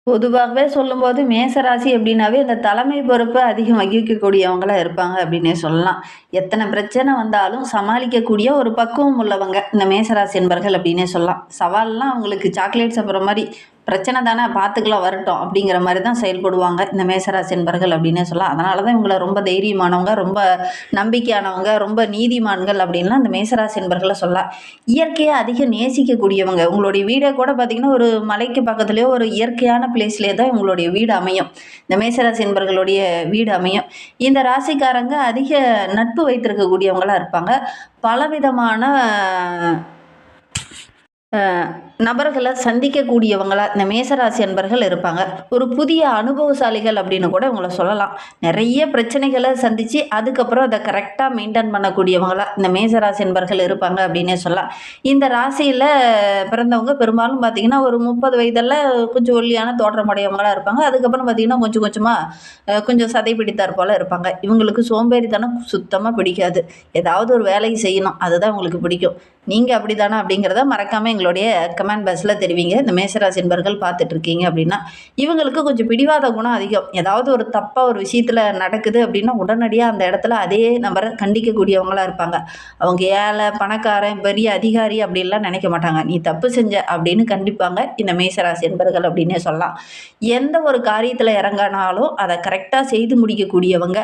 பொதுவாகவே சொல்லும்போது மேசராசி அப்படின்னாவே இந்த தலைமை பொறுப்பை அதிகம் வகிக்கக்கூடியவங்களா இருப்பாங்க அப்படின்னே சொல்லலாம். எத்தனை பிரச்சனை வந்தாலும் சமாளிக்கக்கூடிய ஒரு பக்குவம் உள்ளவங்க இந்த மேசராசி என்பர்கள் அப்படின்னே சொல்லலாம். சவால்லாம் அவங்களுக்கு சாக்லேட் சாப்பிட்ற மாதிரி பிரச்சனை தானே பார்த்துக்கலாம் வரட்டும் அப்படிங்கிற மாதிரி தான் செயல்படுவாங்க இந்த மேசராசி என்பர்கள் அப்படின்னே சொல்லலாம். அதனால தான் இவங்களை ரொம்ப தைரியமானவங்க, ரொம்ப நம்பிக்கையானவங்க, ரொம்ப நீதிமான்கள் அப்படின்லாம் இந்த மேசராசி என்பர்களை சொல்லலாம். இயற்கையை அதிகம் நேசிக்கக்கூடியவங்க. உங்களுடைய வீடை கூட பார்த்தீங்கன்னா ஒரு மலைக்கு பக்கத்துலேயோ ஒரு இயற்கையான பிளேஸ்லேயே தான் உங்களுடைய வீடு அமையும். இந்த மேசராசி என்பர்களுடைய வீடு அமையும். இந்த ராசிக்காரங்க அதிக நட்பு வைத்திருக்கக்கூடியவங்களா இருப்பாங்க. பலவிதமான நபர்களை சந்திக்கக்கூடியவங்களா இந்த மேசராசி அன்பர்கள் இருப்பாங்க. ஒரு புதிய அனுபவசாலிகள் அப்படின்னு கூட இவங்கள சொல்லலாம். நிறைய பிரச்சனைகளை சந்தித்து அதுக்கப்புறம் அதை கரெக்டாக மெயின்டைன் பண்ணக்கூடியவங்களா இந்த மேசராசி அன்பர்கள் இருப்பாங்க அப்படின்னே சொல்லலாம். இந்த ராசியில் பிறந்தவங்க பெரும்பாலும் பார்த்திங்கன்னா ஒரு 30 வயதில் கொஞ்சம் ஒல்லியான தோற்றமுடையவங்களாக இருப்பாங்க. அதுக்கப்புறம் பார்த்திங்கன்னா கொஞ்சம் கொஞ்சமாக கொஞ்சம் சதை பிடித்தார் போல் இருப்பாங்க. இவங்களுக்கு சோம்பேறித்தனம் சுத்தமாக பிடிக்காது. ஏதாவது ஒரு வேலையை செய்யணும், அதுதான் இவங்களுக்கு பிடிக்கும். நீங்கள் அப்படி தானே அப்படிங்கிறத மறக்காமல் எங்களுடைய கமெண்ட் பாக்ஸில் தெரிவிங்க. இந்த மேசராசி என்பர்கள் பார்த்துட்ருக்கீங்க அப்படின்னா இவங்களுக்கு கொஞ்சம் பிடிவாத குணம் அதிகம். ஏதாவது ஒரு தப்பாக ஒரு விஷயத்தில் நடக்குது அப்படின்னா உடனடியாக அந்த இடத்துல அதே நபரை கண்டிக்கக்கூடியவங்களாக இருப்பாங்க. அவங்க ஏழை பணக்காரன் பெரிய அதிகாரி அப்படின்லாம் நினைக்க மாட்டாங்க. நீ தப்பு செஞ்ச அப்படின்னு கண்டிப்பாங்க இந்த மேசராசி என்பர்கள் அப்படின்னே சொல்லலாம். எந்த ஒரு காரியத்தில் இறங்கினாலும் அதை கரெக்டாக செய்து முடிக்கக்கூடியவங்க,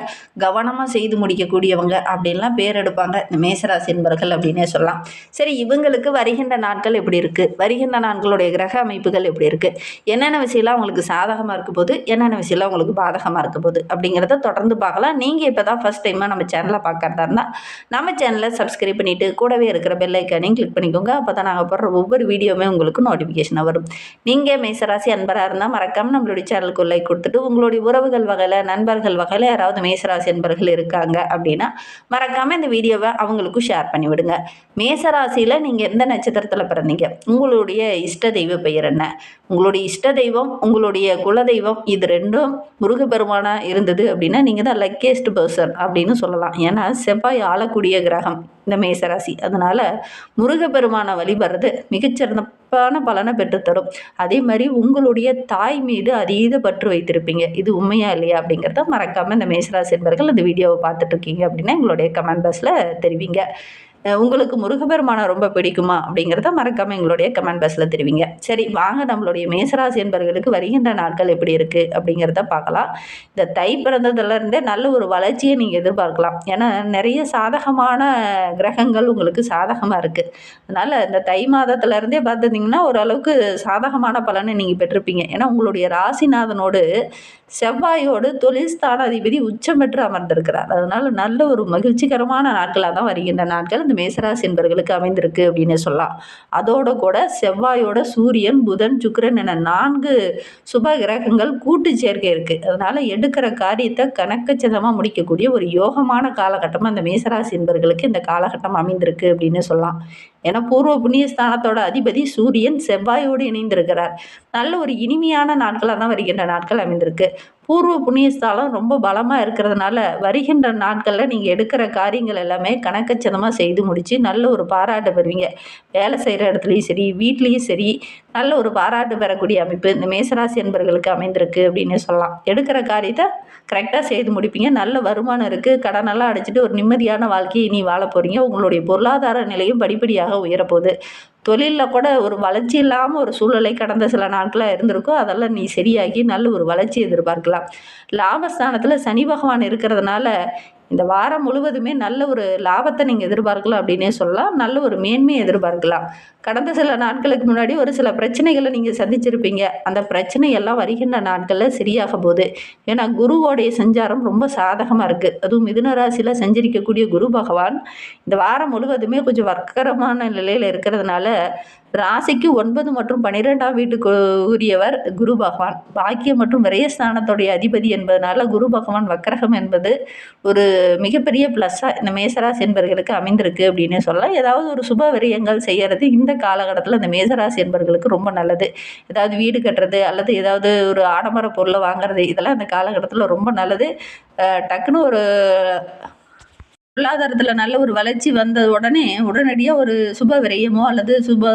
கவனமாக செய்து முடிக்கக்கூடியவங்க அப்படின்லாம் பேர் எடுப்பாங்க இந்த மேசராசி என்பர்கள் அப்படின்னே சொல்லலாம். சரி, இவங்களுக்கு வருகின்ற நாட்கள் எப்படி இருக்குது, வருகின்ற நாட்களுடைய கிரக அமைப்புகள் எப்படி இருக்குது, என்னென்ன விஷயம்லாம் அவங்களுக்கு சாதகமாக இருக்க போது, என்னென்ன விஷயம்லாம் உங்களுக்கு பாதகமாக இருக்க போகுது அப்படிங்கிறத தொடர்ந்து பார்க்கலாம். நீங்கள் இப்போ தான் ஃபஸ்ட் டைமாக நம்ம சேனலை பார்க்குறதா இருந்தால் நம்ம சேனலை சப்ஸ்கிரைப் பண்ணிவிட்டு கூடவே இருக்கிற பெல் ஐக்கானையும் கிளிக் பண்ணிக்கோங்க. அப்போ தான் நாங்கள் போடுற ஒவ்வொரு வீடியோவுமே உங்களுக்கு நோட்டிஃபிகேஷனாக வரும். நீங்கள் மேசராசி அன்பராக இருந்தால் மறக்காமல் நம்மளுடைய சேனலுக்கு லைக் கொடுத்துட்டு உங்களுடைய உறவுகள் வகையில் நண்பர்கள் வகையில் யாராவது மேசராசி அன்பர்கள் இருக்காங்க அப்படின்னா மறக்காமல் இந்த வீடியோவை அவங்களுக்கும் ஷேர் பண்ணிவிடுங்க. மேசராசியில் நீங்கள் எந்த நட்சத்திரத்தில் பிறந்தீங்க, உங்களுடைய இஷ்ட தெய்வ பெயர் என்ன, உங்களுடைய இஷ்ட தெய்வம் உங்களுடைய குலதெய்வம் இது ரெண்டும் முருகப்பெருமானாக இருந்தது அப்படின்னா நீங்கள் தான் லக்கியஸ்ட் பர்சன் அப்படின்னு சொல்லலாம். ஏன்னா செவ்வாய் ஆளக்கூடிய கிரகம் இந்த மேசராசி. அதனால் முருகப்பெருமானை வழிபடுறது மிகச்சிறப்பான பலனை பெற்றுத்தரும். அதே மாதிரி உங்களுடைய தாய் மீது அதீத பற்று வைத்திருப்பீங்க. இது உண்மையா இல்லையா அப்படிங்கிறத மறக்காமல் இந்த மேசராசி என்பர்கள் இந்த வீடியோவை பார்த்துட்ருக்கீங்க அப்படின்னா எங்களுடைய கமெண்ட் பாக்ஸில் தெரிவிங்க. உங்களுக்கு முருகப்பெருமானை ரொம்ப பிடிக்குமா அப்படிங்கிறத மறக்காமல் எங்களுடைய கமெண்ட் பாக்ஸில் தெரிவிங்க. சரி, வாங்க நம்மளுடைய மேசராசி என்பவர்களுக்கு வருகின்ற நாட்கள் எப்படி இருக்குது அப்படிங்கிறத பார்க்கலாம். இந்த தை பிறந்ததுலேருந்தே நல்ல ஒரு வளர்ச்சியை நீங்கள் எதிர்பார்க்கலாம். ஏன்னா நிறைய சாதகமான கிரகங்கள் உங்களுக்கு சாதகமாக இருக்குது. அதனால் இந்த தை மாதத்துலேருந்தே பார்த்துட்டிங்கன்னா ஓரளவுக்கு சாதகமான பலனை நீங்கள் பெற்றிருப்பீங்க. ஏன்னா உங்களுடைய ராசிநாதனோடு செவ்வாயோடு தொழில் ஸ்தானாதிபதி உச்சம் பெற்று அமர்ந்திருக்கிறார். அதனால் நல்ல ஒரு மகிழ்ச்சிகரமான நாட்களாக தான் வருகின்ற நாட்கள் இந்த மேசராசி என்பவர்களுக்கு அமைந்திருக்கு அப்படின்னு சொல்லலாம். அதோட கூட செவ்வாயோட சூரியன் புதன் சுக்கிரன் என 4 சுப கிரகங்கள் கூட்டு சேர்க்கை இருக்குது. அதனால் எடுக்கிற காரியத்தை கணக்கச்சிதமாக முடிக்கக்கூடிய ஒரு யோகமான காலகட்டமாக இந்த மேசராசி என்பவர்களுக்கு இந்த காலகட்டம் அமைந்திருக்கு அப்படின்னு சொல்லலாம். ஏன்னா பூர்வ புண்ணிய ஸ்தானத்தோட அதிபதி சூரியன் செவ்வாயோடு இணைந்திருக்கிறார். நல்ல ஒரு இனிமையான நாட்களாக தான் வருகின்ற நாட்கள் அமைந்திருக்கு. பூர்வ புண்ணியஸ்தானம் ரொம்ப பலமாக இருக்கிறதுனால வருகின்ற நாட்களில் நீங்கள் எடுக்கிற காரியங்கள் எல்லாமே கணக்கச்சிதமாக செய்து முடித்து நல்ல ஒரு பாராட்டு பெறுவீங்க. வேலை செய்கிற இடத்துலையும் சரி, வீட்லேயும் சரி நல்ல ஒரு பாராட்டு பெறக்கூடிய அமைப்பு இந்த மேசராசி என்பவர்களுக்கு அமைந்திருக்கு அப்படின்னு சொல்லலாம். எடுக்கிற காரியத்தை கரெக்டாக செய்து முடிப்பீங்க. நல்ல வருமானம் இருக்குது. கடனெல்லாம் அடைச்சிட்டு ஒரு நிம்மதியான வாழ்க்கையை இனி வாழ போகிறீங்க. உங்களுடைய பொருளாதார நிலையும் படிப்படியாக உயரப்போகுது. தொழிலில் கூட ஒரு வளர்ச்சி இல்லாமல் ஒரு சூழ்நிலை கடந்த சில நாட்களாக இருந்திருக்கும். அதெல்லாம் நீ சரியாகி நல்ல ஒரு வளர்ச்சி எதிர்பார்க்கலாம். லாபஸ்தானத்தில் சனி பகவான் இருக்கிறதுனால இந்த வாரம் முழுவதுமே நல்ல ஒரு லாபத்தை நீங்கள் எதிர்பார்க்கலாம் அப்படின்னே சொல்லலாம். நல்ல ஒரு மேன்மையை எதிர்பார்க்கலாம். கடந்த சில நாட்களுக்கு முன்னாடி ஒரு சில பிரச்சனைகளை நீங்கள் சந்திச்சிருப்பீங்க. அந்த பிரச்சனை எல்லாம் வருகின்ற நாட்களில் சரியாக போகுது. ஏன்னா குருவோடைய சஞ்சாரம் ரொம்ப சாதகமாக இருக்குது. அதுவும் மிதுன ராசியில் சஞ்சரிக்கக்கூடிய குரு பகவான் இந்த வாரம் முழுவதுமே கொஞ்சம் வர்க்கரமான நிலையில் இருக்கிறதுனால ராசிக்கு 9 மற்றும் 12ஆம் வீட்டுக்கு உரியவர் குரு பகவான். பாக்கியம் மற்றும் விரயஸ்தானத்துடைய அதிபதி என்பதனால குரு பகவான் வக்கரகம் என்பது ஒரு மிகப்பெரிய ப்ளஸ்ஸாக இந்த மேசராசி என்பவர்களுக்கு அமைந்திருக்கு அப்படின்னு சொல்லலாம். ஏதாவது ஒரு சுப விரயங்கள் செய்கிறது இந்த காலகட்டத்தில் இந்த மேசராசி என்பவர்களுக்கு ரொம்ப நல்லது. ஏதாவது வீடு கட்டுறது அல்லது ஏதாவது ஒரு ஆடம்பர பொருளை வாங்குறது இதெல்லாம் இந்த காலகட்டத்தில் ரொம்ப நல்லது. டக்குன்னு ஒரு பொருளாதாரத்தில் நல்ல ஒரு வளர்ச்சி வந்த உடனே உடனடியாக ஒரு சுப விரயமோ அல்லது சுப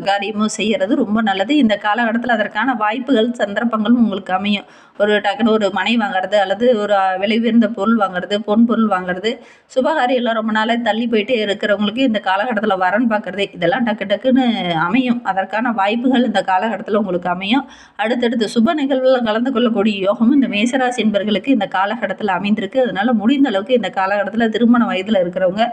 காரியமோ செய்கிறது ரொம்ப நல்லது. இந்த காலகட்டத்தில் அதற்கான வாய்ப்புகள் சந்தர்ப்பங்களும் உங்களுக்கு அமையும். ஒரு டக்குனு ஒரு மனை வாங்குறது அல்லது ஒரு விலை உயர்ந்த பொருள் வாங்குறது, பொன் பொருள் வாங்குறது, சுபகாரியெல்லாம் ரொம்ப நாளாக தள்ளி போயிட்டே இருக்கிறவங்களுக்கு இந்த காலகட்டத்தில் வரன் பார்க்குறது இதெல்லாம் டக்கு டக்குன்னு அமையும். அதற்கான வாய்ப்புகள் இந்த காலகட்டத்தில் உங்களுக்கு அமையும். அடுத்தடுத்து சுப நிகழ்வுகள் கலந்து கொள்ளக்கூடிய யோகமும் இந்த மேசராசி என்பர்களுக்கு இந்த காலகட்டத்தில் அமைந்திருக்கு. அதனால முடிந்த அளவுக்கு இந்த காலகட்டத்தில் திருமண வயதில் இருக்கிறவங்க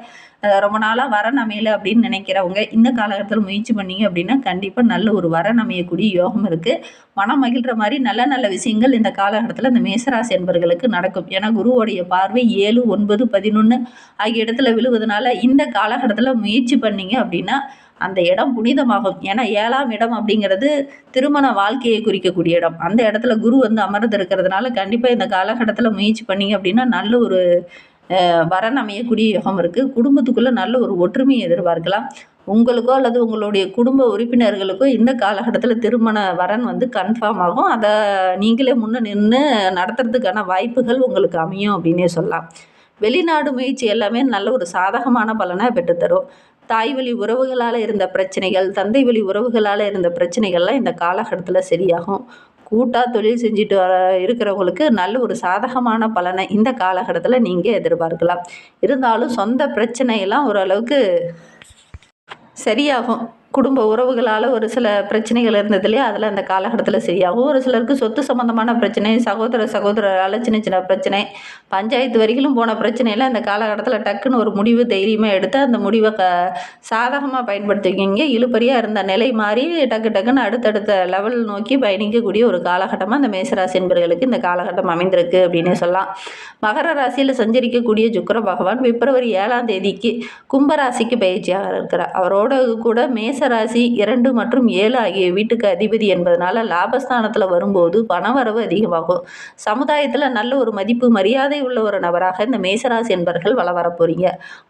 ரொம்ப நாளாக வரன் அமையலை அப்படின்னு நினைக்கிறவங்க இந்த காலகட்டத்தில் முயற்சி பண்ணீங்க அப்படின்னா கண்டிப்பாக நல்ல ஒரு வரன் அமையக்கூடிய யோகம் இருக்குது. மனம் மகிழ்கிற மாதிரி நல்ல நல்ல விஷயங்கள் இந்த காலகட்டத்தில் இந்த மேசராசி என்பர்களுக்கு நடக்கும். ஏன்னா குருவோடைய பார்வை 7, 9, 11 ஆகிய இடத்துல விழுவதனால இந்த காலகட்டத்தில் முயற்சி பண்ணீங்க அப்படின்னா அந்த இடம் புனிதமாகும். ஏன்னா 7ஆம் இடம் அப்படிங்கிறது திருமண வாழ்க்கையை குறிக்கக்கூடிய இடம். அந்த இடத்துல குரு அமர்ந்து இருக்கிறதுனால கண்டிப்பாக இந்த காலகட்டத்தில் முயற்சி பண்ணீங்க அப்படின்னா நல்ல ஒரு வரன் அமையக்கூடிய யோகம் இருக்குது. குடும்பத்துக்குள்ளே நல்ல ஒரு ஒற்றுமையை எதிர்பார்க்கலாம். உங்களுக்கோ அல்லது உங்களுடைய குடும்ப உறுப்பினர்களுக்கோ இந்த காலகட்டத்தில் திருமண வரன் கன்ஃபார்ம் ஆகும். அதை நீங்களே முன்னே நின்று நடத்துறதுக்கான வாய்ப்புகள் உங்களுக்கு அமையும் அப்படின்னே சொல்லலாம். வெளிநாடு முயற்சி எல்லாமே நல்ல ஒரு சாதகமான பலனை பெற்றுத்தரும். தாய் வழி உறவுகளால் இருந்த பிரச்சனைகள், தந்தை வழி உறவுகளால் இருந்த பிரச்சனைகள்லாம் இந்த காலகட்டத்தில் சரியாகும். கூட்டாக தொழில் செஞ்சுட்டு இருக்கிறவங்களுக்கு நல்ல ஒரு சாதகமான பலனை இந்த காலகட்டத்தில் நீங்கள் எதிர்பார்க்கலாம். இருந்தாலும் சொந்த பிரச்சனையெல்லாம் ஓரளவுக்கு சரியாகும். குடும்ப உறவுகளால் ஒரு சில பிரச்சனைகள் இருந்தது இல்லையா, அதில் அந்த காலகட்டத்தில் சரியாகும். ஒரு சிலருக்கு சொத்து சம்மந்தமான பிரச்சனை, சகோதரரால் சின்ன சின்ன பிரச்சனை, பஞ்சாயத்து வரைக்கும் போன பிரச்சனையெல்லாம் இந்த காலகட்டத்தில் டக்குன்னு ஒரு முடிவு தைரியமாக எடுத்து அந்த முடிவை சாதகமாக பயன்படுத்திக்கிங்க. இழுபறியாக இருந்த நிலை மாறி டக்குன்னு அடுத்தடுத்த லெவல் நோக்கி பயணிக்கக்கூடிய ஒரு காலகட்டமாக இந்த மேசராசி என்பவர்களுக்கு இந்த காலகட்டம் அமைந்திருக்கு அப்படின்னு சொல்லலாம். மகர ராசியில் சஞ்சரிக்கக்கூடிய சுக்கிர பகவான் பிப்ரவரி 7ஆம் தேதிக்கு கும்பராசிக்கு பயிற்சியாக இருக்கிறார். அவரோட கூட மேசராசி 2 மற்றும் 7 ஆகிய வீட்டுக்கு அதிபதி என்பதனால லாபஸ்தானத்தில் வரும்போது பணவரவு அதிகமாகும். சமுதாயத்தில் நல்ல ஒரு மதிப்பு மரியாதை உள்ள ஒரு நபராக இந்த மேசராசி என்பவர்கள் வள வரப்போறீங்க.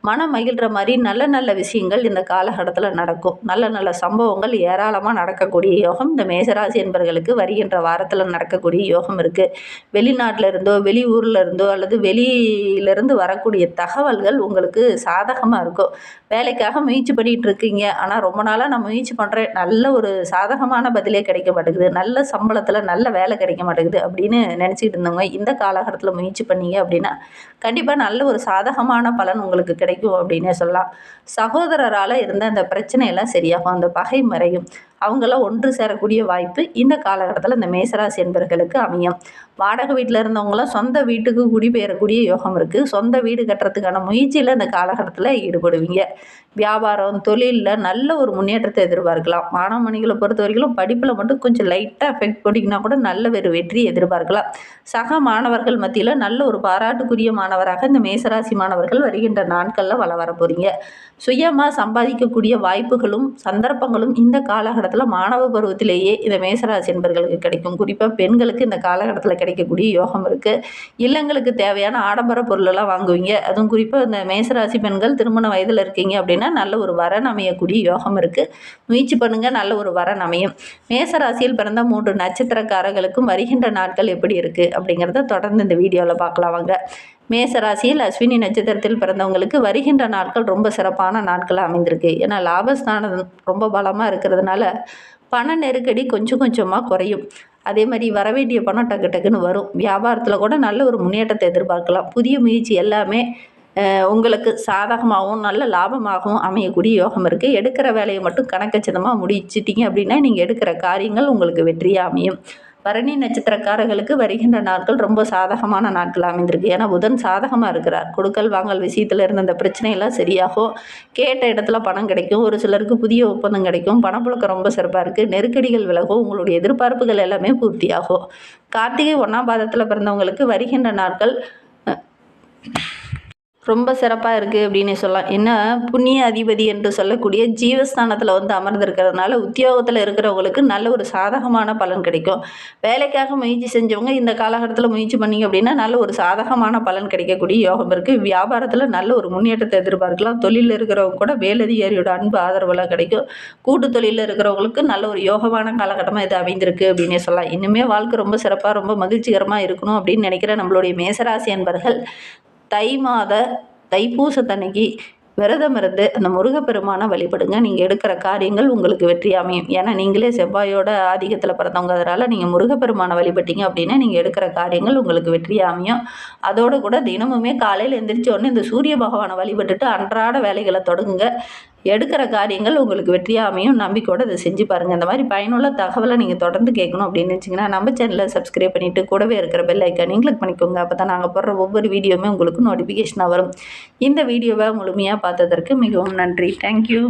மனம் மகிழ்கிற மாதிரி நல்ல நல்ல விஷயங்கள் இந்த காலகட்டத்தில் நடக்கும். நல்ல நல்ல சம்பவங்கள் ஏராளமாக நடக்கக்கூடிய யோகம் இந்த மேசராசி என்பவர்களுக்கு வருகின்ற வாரத்தில் நடக்கக்கூடிய யோகம் இருக்குது. வெளிநாட்டில் இருந்தோ வெளியூரில் இருந்தோ அல்லது வெளியிலிருந்து வரக்கூடிய தகவல்கள் உங்களுக்கு சாதகமாக இருக்கும். வேலைக்காக முயற்சி பண்ணிகிட்டு இருக்கீங்க, ஆனால் ரொம்ப நாளாக நான் முயற்சி பண்ணுறேன், நல்ல ஒரு சாதகமான பதிலே கிடைக்க மாட்டேங்குது, நல்ல சம்பளத்தில் நல்ல வேலை கிடைக்க மாட்டேங்குது அப்படின்னு நினச்சிக்கிட்டு இருந்தவங்க இந்த காலகட்டத்தில் முயற்சி பண்ணீங்க அப்படின்னா கண்டிப்பாக நல்ல ஒரு சாதகமான பலன் உங்களுக்கு கிடைக்கும் அப்படின்னே சொல்லலாம். சகோதரரால் இருந்த அந்த பிரச்சனையெல்லாம் சரியாகும். அந்த பகை மறையும். அவங்களாம் ஒன்று சேரக்கூடிய வாய்ப்பு இந்த காலகட்டத்தில் இந்த மேசராசி என்பவர்களுக்கு அமையும். வாடகை வீட்டில் இருந்தவங்களாம் சொந்த வீட்டுக்கு குடிபெயரக்கூடிய யோகம் இருக்குது. சொந்த வீடு கட்டுறதுக்கான முயற்சியில் இந்த காலகட்டத்தில் ஈடுபடுவீங்க. வியாபாரம், தொழிலில் நல்ல ஒரு முன்னேற்றத்தை எதிர்பார்க்கலாம். மாணவமணிகளை பொறுத்த வரைக்கும் படிப்பில் மட்டும் கொஞ்சம் லைட்டாக எஃபெக்ட் போட்டிங்கன்னா கூட நல்ல ஒரு வெற்றி எதிர்பார்க்கலாம். சக மாணவர்கள் மத்தியில் நல்ல ஒரு பாராட்டுக்குரிய மாணவராக இந்த மேசராசி மாணவர்கள் வருகின்ற நாட்களில் வள வர போகிறீங்க. சுயமாக சம்பாதிக்கக்கூடிய வாய்ப்புகளும் சந்தர்ப்பங்களும் இந்த காலகட்டத்தில் மாணவ பருவத்திலேயே இந்த மேசராசி என்பவர்களுக்கு கிடைக்கும். குறிப்பாக பெண்களுக்கு இந்த காலகட்டத்தில் கிடைக்கக்கூடிய யோகம் இருக்குது. இல்லங்களுக்கு தேவையான ஆடம்பர பொருளெல்லாம் வாங்குவீங்க. அதுவும் குறிப்பாக இந்த மேசராசி பெண்கள் திருமண வயதில் இருக்கீங்க அப்படின்னா நல்ல ஒரு வரன் அமையக்கூடிய யோகம் இருக்குது. முயற்சி பண்ணுங்கள், நல்ல ஒரு வரன் அமையும். மேசராசியில் பிறந்த 3 நட்சத்திரக்காரர்களுக்கும் வருகின்ற நாட்கள் எப்படி இருக்குது அப்படிங்கிறத தொடர்ந்து இந்த வீடியோவில் பார்க்கலாம் வாங்க. மேசராசியில் அஸ்வினி நட்சத்திரத்தில் பிறந்தவங்களுக்கு வருகின்ற நாட்கள் ரொம்ப சிறப்பான நாட்களாக அமைந்திருக்கு. ஏன்னா லாபஸ்தானம் ரொம்ப பலமாக இருக்கிறதுனால பண நெருக்கடி கொஞ்சம் கொஞ்சமாக குறையும். அதே மாதிரி வரவேண்டிய பணம் டக்குன்னு வரும். வியாபாரத்தில் கூட நல்ல ஒரு முன்னேற்றத்தை எதிர்பார்க்கலாம். புதிய முயற்சி எல்லாமே உங்களுக்கு சாதகமாகவும் நல்ல லாபமாகவும் அமையக்கூடிய யோகம் இருக்குது. எடுக்கிற வேலையை மட்டும் கணக்கச்சிதமாக முடிச்சிட்டிங்க அப்படின்னா நீங்கள் எடுக்கிற காரியங்கள் உங்களுக்கு வெற்றியாக அமையும். பரணி நட்சத்திரக்காரர்களுக்கு வருகின்ற நாட்கள் ரொம்ப சாதகமான நாட்கள் அமைந்திருக்கு. ஏன்னா புதன் சாதகமாக இருக்கிறார். கொடுக்கல் வாங்கல் விஷயத்தில் இருந்த அந்த பிரச்சனையெல்லாம் சரியாகும். கேட்ட இடத்துல பணம் கிடைக்கும். ஒரு சிலருக்கு புதிய ஒப்பந்தம் கிடைக்கும். பணப்புழக்கம் ரொம்ப சிறப்பாக இருக்குது. நெருக்கடிகள் விலகும். உங்களுடைய எதிர்பார்ப்புகள் எல்லாமே பூர்த்தியாகும். கார்த்திகை 1ஆம் பாதத்தில் பிறந்தவங்களுக்கு வருகின்ற நாட்கள் ரொம்ப சிறப்பாக இருக்குது அப்படின்னு சொல்லலாம். என்ன புண்ணிய அதிபதி என்று சொல்லக்கூடிய ஜீவஸ்தானத்தில் அமர்ந்திருக்கிறதுனால உத்தியோகத்தில் இருக்கிறவங்களுக்கு நல்ல ஒரு சாதகமான பலன் கிடைக்கும். வேலைக்காக முயற்சி செஞ்சவங்க இந்த காலகட்டத்தில் முயற்சி பண்ணிங்க அப்படின்னா நல்ல ஒரு சாதகமான பலன் கிடைக்கக்கூடிய யோகம் இருக்குது. வியாபாரத்தில் நல்ல ஒரு முன்னேற்றத்தை எதிர்பார்க்கலாம். தொழிலில் இருக்கிறவங்க கூட மேலதிகாரியோட அன்பு ஆதரவுலாம் கிடைக்கும். கூட்டு தொழிலில் இருக்கிறவங்களுக்கு நல்ல ஒரு யோகமான காலகட்டமாக இது அமைந்திருக்கு அப்படின்னே சொல்லலாம். இன்னுமே வாழ்க்கை ரொம்ப சிறப்பாக ரொம்ப மகிழ்ச்சிகரமாக இருக்கணும் அப்படின்னு நினைக்கிற நம்மளுடைய மேசராசி அன்பர்கள் தை மாத தைப்பூசத்தன்னைக்கு விரதம் இருந்து அந்த முருகப்பெருமானை வழிபடுங்க. நீங்கள் எடுக்கிற காரியங்கள் உங்களுக்கு வெற்றி அமையும். ஏன்னா நீங்களே செவ்வாயோட ஆதிக்கத்தில் பிறந்தவங்க, அதனால் நீங்கள் முருகப்பெருமானை வழிபட்டீங்க அப்படின்னா நீங்கள் எடுக்கிற காரியங்கள் உங்களுக்கு வெற்றியாக அமையும். அதோடு கூட தினமுமே காலையில் எந்திரிச்ச உடனே இந்த சூரிய பகவானை வழிபட்டுட்டு அன்றாட வேலைகளை தொடங்குங்க. எடுக்கிற காரியங்கள் உங்களுக்கு வெற்றியாக அமையும். நம்பிக்கையோடு அதை செஞ்சு பாருங்கள். இந்த மாதிரி பயனுள்ள தகவலை நீங்கள் தொடர்ந்து கேட்கணும் அப்படின்னு நினச்சிங்கன்னா நம்ம சேனலை சப்ஸ்கிரைப் பண்ணிவிட்டு கூடவே இருக்கிற பெல் ஐக்கானையும் கிளிக் பண்ணிக்கோங்க. அப்போ தான் நாங்கள் போடுற ஒவ்வொரு வீடியோவுமே உங்களுக்கு நோட்டிஃபிகேஷனாக வரும். இந்த வீடியோவை முழுமையாக பார்த்ததற்கு மிகவும் நன்றி. தேங்க்யூ.